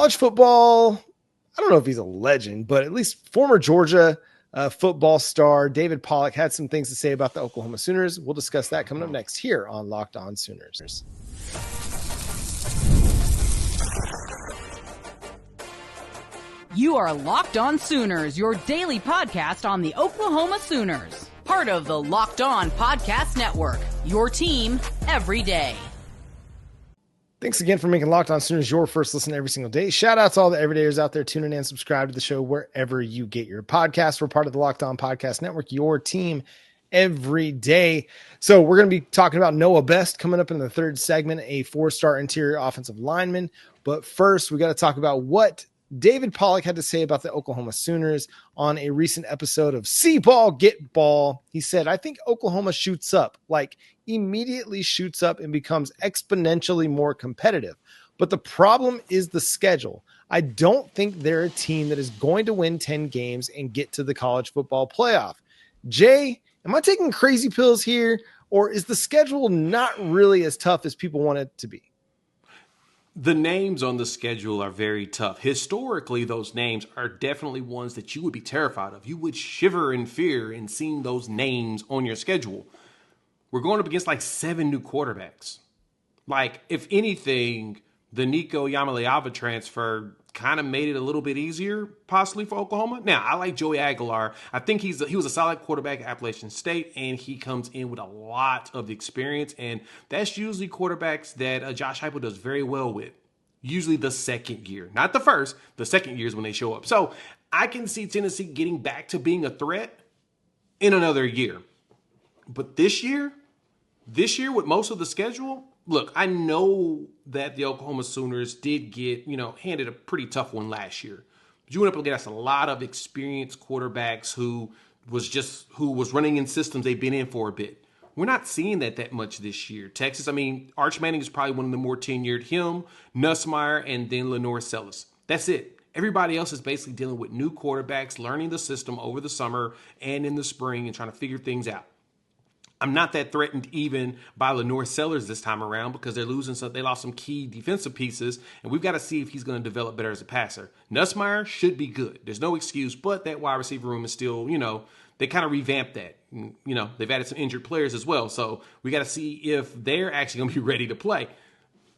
college football, I don't know if he's a legend, but at least former Georgia football star David Pollock had some things to say about the Oklahoma Sooners. We'll discuss that coming up next here on Locked On Sooners. You are Locked On Sooners, your daily podcast on the Oklahoma Sooners. Part of the Locked On Podcast Network, your team every day. Thanks again for making Locked On Sooners your first listen every single day. Shout out to all the everydayers out there tuning in and subscribe to the show wherever you get your podcasts. We're part of the Locked On Podcast Network, your team every day. So we're going to be talking about Noah Best coming up in the third segment, a 4-star interior offensive lineman. But first, we got to talk about what David Pollock had to say about the Oklahoma Sooners on a recent episode of See Ball, Get Ball. He said, I think Oklahoma shoots up, like immediately shoots up and becomes exponentially more competitive. But the problem is the schedule. I don't think they're a team that is going to win 10 games and get to the college football playoff. Jay, am I taking crazy pills here, or is the schedule not really as tough as people want it to be? The names on the schedule are very tough. Historically, those names are definitely ones that you would be terrified of. You would shiver in fear in seeing those names on your schedule. We're going up against like 7 new quarterbacks. Like, if anything, the Nico Yamaleava transfer kind of made it a little bit easier, possibly, for Oklahoma. Now, I like Joey Aguilar. I think he was a solid quarterback at Appalachian State, and he comes in with a lot of experience, and that's usually quarterbacks that Josh Heupel does very well with. Usually the second year. Not the first. The second year is when they show up. So I can see Tennessee getting back to being a threat in another year. But this year with most of the schedule, look, I know that the Oklahoma Sooners did get, handed a pretty tough one last year. But you went up against a lot of experienced quarterbacks who was running in systems they've been in for a bit. We're not seeing that much this year. Texas, Arch Manning is probably one of the more tenured. Him, Nussmeier, and then Lenore Sellis. That's it. Everybody else is basically dealing with new quarterbacks, learning the system over the summer and in the spring and trying to figure things out. I'm not that threatened even by Lenore Sellers this time around because they lost some key defensive pieces, and we've got to see if he's going to develop better as a passer. Nussmeier should be good. There's no excuse, but that wide receiver room is still, they kind of revamped that. They've added some injured players as well, so we got to see if they're actually going to be ready to play.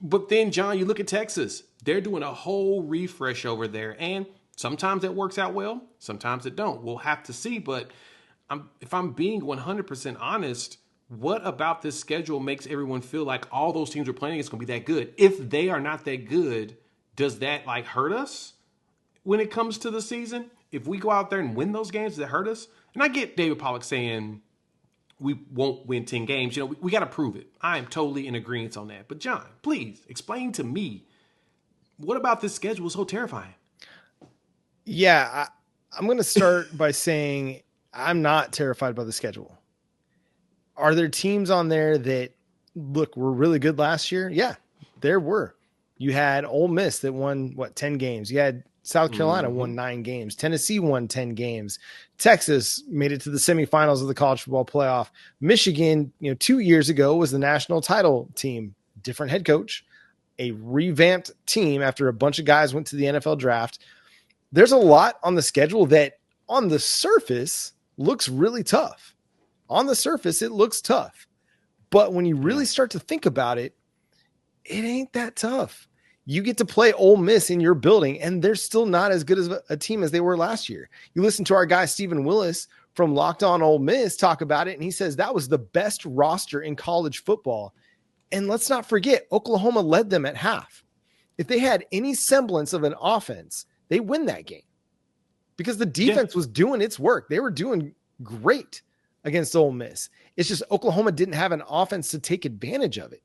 But then, John, you look at Texas. They're doing a whole refresh over there, and sometimes it works out well, sometimes it don't. We'll have to see, but if I'm being 100% honest, what about this schedule makes everyone feel like all those teams we're playing against going to be that good? If they are not that good, does that hurt us when it comes to the season? If we go out there and win those games, does that hurt us? And I get David Pollock saying we won't win 10 games. We got to prove it. I am totally in agreement on that. But John, please explain to me, what about this schedule is so terrifying? Yeah, I'm going to start by saying I'm not terrified by the schedule. Are there teams on there that, look, were really good last year? Yeah, there were. You had Ole Miss that won, 10 games. You had South Carolina won 9 games. Tennessee won 10 games. Texas made it to the semifinals of the college football playoff. Michigan, 2 years ago was the national title team. Different head coach, a revamped team after a bunch of guys went to the NFL draft. There's a lot on the schedule that on the surface looks really tough. On the surface, it looks tough. But when you really start to think about it, it ain't that tough. You get to play Ole Miss in your building, and they're still not as good as a team as they were last year. You listen to our guy, Stephen Willis from Locked On Ole Miss, talk about it, and he says that was the best roster in college football. And let's not forget, Oklahoma led them at half. If they had any semblance of an offense, they win that game because the defense was doing its work. They were doing great against Ole Miss. It's just Oklahoma didn't have an offense to take advantage of it.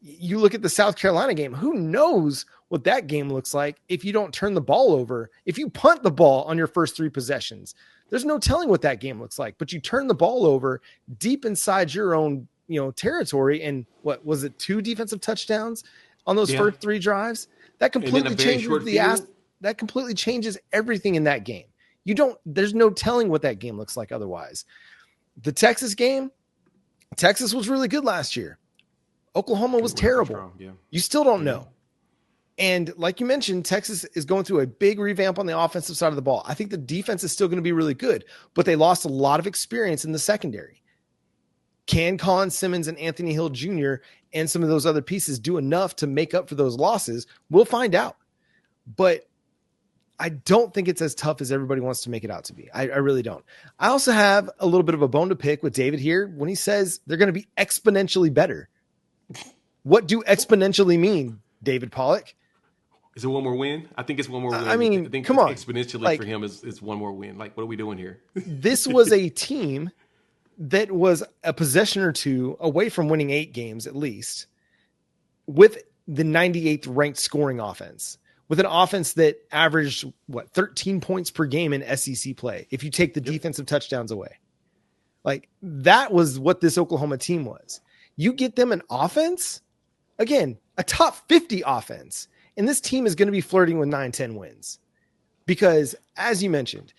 You look at the South Carolina game, who knows what that game looks like if you don't turn the ball over, if you punt the ball on your first 3 possessions. There's no telling what that game looks like, but you turn the ball over deep inside your own, territory, and what was it, 2 defensive touchdowns on those first 3 drives? That completely changes that completely changes everything in that game. There's no telling what that game looks like otherwise. The Texas game, Texas was really good last year. Oklahoma was terrible. You still don't know. And like you mentioned, Texas is going through a big revamp on the offensive side of the ball. I think the defense is still going to be really good, but they lost a lot of experience in the secondary. Can Colin Simmons and Anthony Hill Jr. and some of those other pieces do enough to make up for those losses? We'll find out. But I don't think it's as tough as everybody wants to make it out to be. I really don't. I also have a little bit of a bone to pick with David here when he says they're going to be exponentially better. What do exponentially mean, David Pollock? Is it one more win? I think it's one more win. I mean, I think come on. Exponentially like, for him is one more win. Like, what are we doing here? This was a team that was a possession or two away from winning 8 games at least, with the 98th ranked scoring offense, with an offense that averaged 13 points per game in SEC play. If you take the defensive touchdowns away, like that was what this Oklahoma team was. You get them an offense, again, a top 50 offense. And this team is going to be flirting with 9-10 wins because, as you mentioned,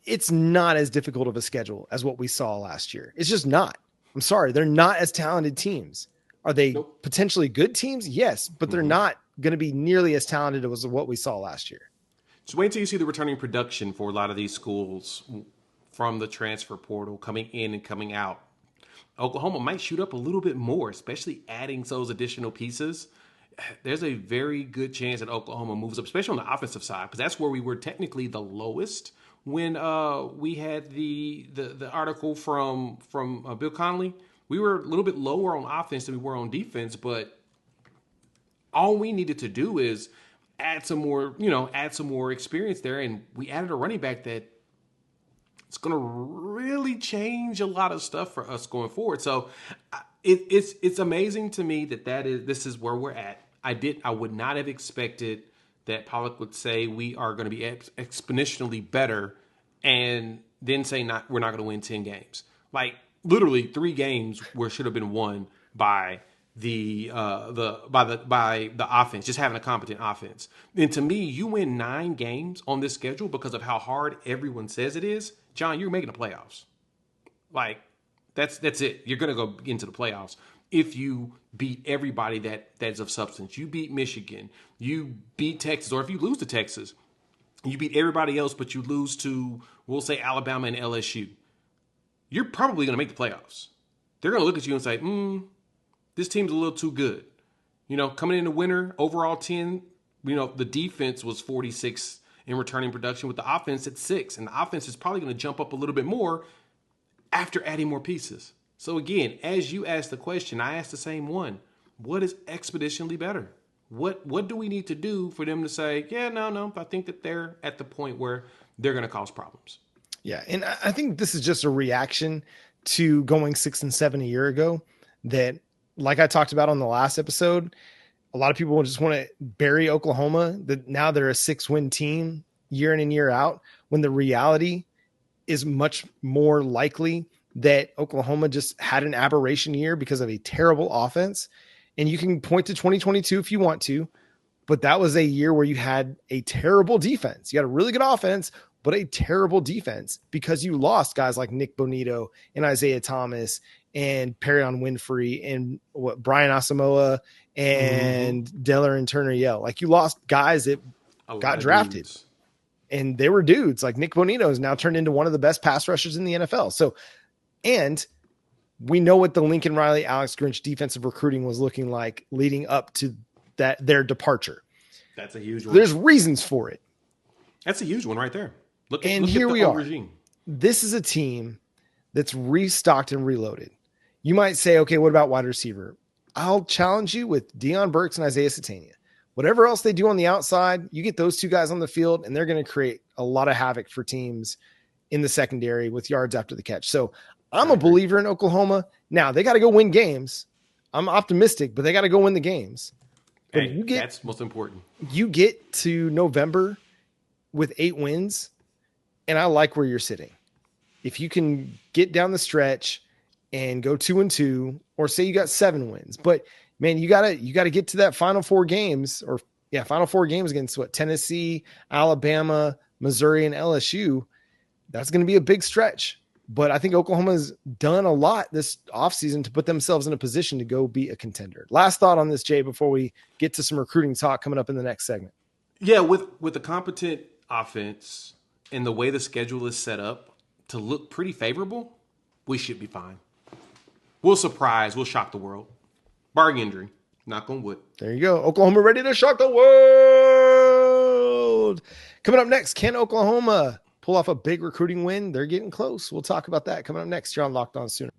it's not as difficult of a schedule as what we saw last year. It's just not. I'm sorry. They're not as talented teams. Are they potentially good teams? Yes, but they're not going to be nearly as talented as what we saw last year. Just wait until you see the returning production for a lot of these schools from the transfer portal coming in and coming out. Oklahoma might shoot up a little bit more, especially adding those additional pieces. There's a very good chance that Oklahoma moves up, especially on the offensive side, because that's where we were technically the lowest when we had the article from Bill Connolly. We were a little bit lower on offense than we were on defense, but all we needed to do is add some more experience there, and we added a running back that it's going to really change a lot of stuff for us going forward. So it's amazing to me this is where we're at. I would not have expected that Pollock would say we are going to be exponentially better and then say we're not going to win 10 games. Like literally 3 games where should have been won by the offense, just having a competent offense. And to me, you win 9 games on this schedule because of how hard everyone says it is. John, you're making the playoffs. Like that's it. You're going to go into the playoffs if you beat everybody that's of substance. You beat Michigan, you beat Texas, or if you lose to Texas, you beat everybody else, but you lose to, we'll say, Alabama and LSU. You're probably going to make the playoffs. They're going to look at you and say, this team's a little too good. Coming in the winner, overall 10, the defense was 46 in returning production with the offense at 6. And the offense is probably going to jump up a little bit more after adding more pieces. So again, as you asked the question, I asked the same one. What is exponentially better? What do we need to do for them to say, yeah, no, I think that they're at the point where they're going to cause problems? Yeah, and I think this is just a reaction to going 6 and 7 a year ago that, like I talked about on the last episode, a lot of people just want to bury Oklahoma, that now they're a 6-win team year in and year out, when the reality is much more likely that Oklahoma just had an aberration year because of a terrible offense. And you can point to 2022 if you want to, but that was a year where you had a terrible defense. You had a really good offense, but a terrible defense because you lost guys like Nick Bonito and Isaiah Thomas and Perion Winfrey and Brian Asamoah and Diller and Turner Yell. Like, you lost guys that got drafted. Dudes. And they were dudes. Like Nick Bonito has now turned into one of the best pass rushers in the NFL. So, and we know what the Lincoln Riley, Alex Grinch defensive recruiting was looking like leading up to their departure. That's a huge one. There's reasons for it. That's a huge one right there. Look here at we are. Regime. This is a team that's restocked and reloaded. You might say, okay, what about wide receiver? I'll challenge you with Deion Burks and Isaiah Satania. Whatever else they do on the outside, you get those 2 guys on the field, and they're going to create a lot of havoc for teams in the secondary with yards after the catch. So I'm a believer in Oklahoma. Now, they got to go win games. I'm optimistic, but they got to go win the games. But hey, that's most important. You get to November with 8 wins, and I like where you're sitting. If you can get down the stretch and go 2-2, or say you got 7 wins, but man, you gotta get to that final 4 games, final 4 games against Tennessee, Alabama, Missouri, and LSU. That's going to be a big stretch. But I think Oklahoma's done a lot this offseason to put themselves in a position to go be a contender. Last thought on this, Jay, before we get to some recruiting talk coming up in the next segment. Yeah, with the competent offense and the way the schedule is set up to look pretty favorable, we should be fine. We'll shock the world. Barring injury. Knock on wood. There you go. Oklahoma ready to shock the world. Coming up next, can Oklahoma pull off a big recruiting win? They're getting close. We'll talk about that coming up next here on Locked On Sooners.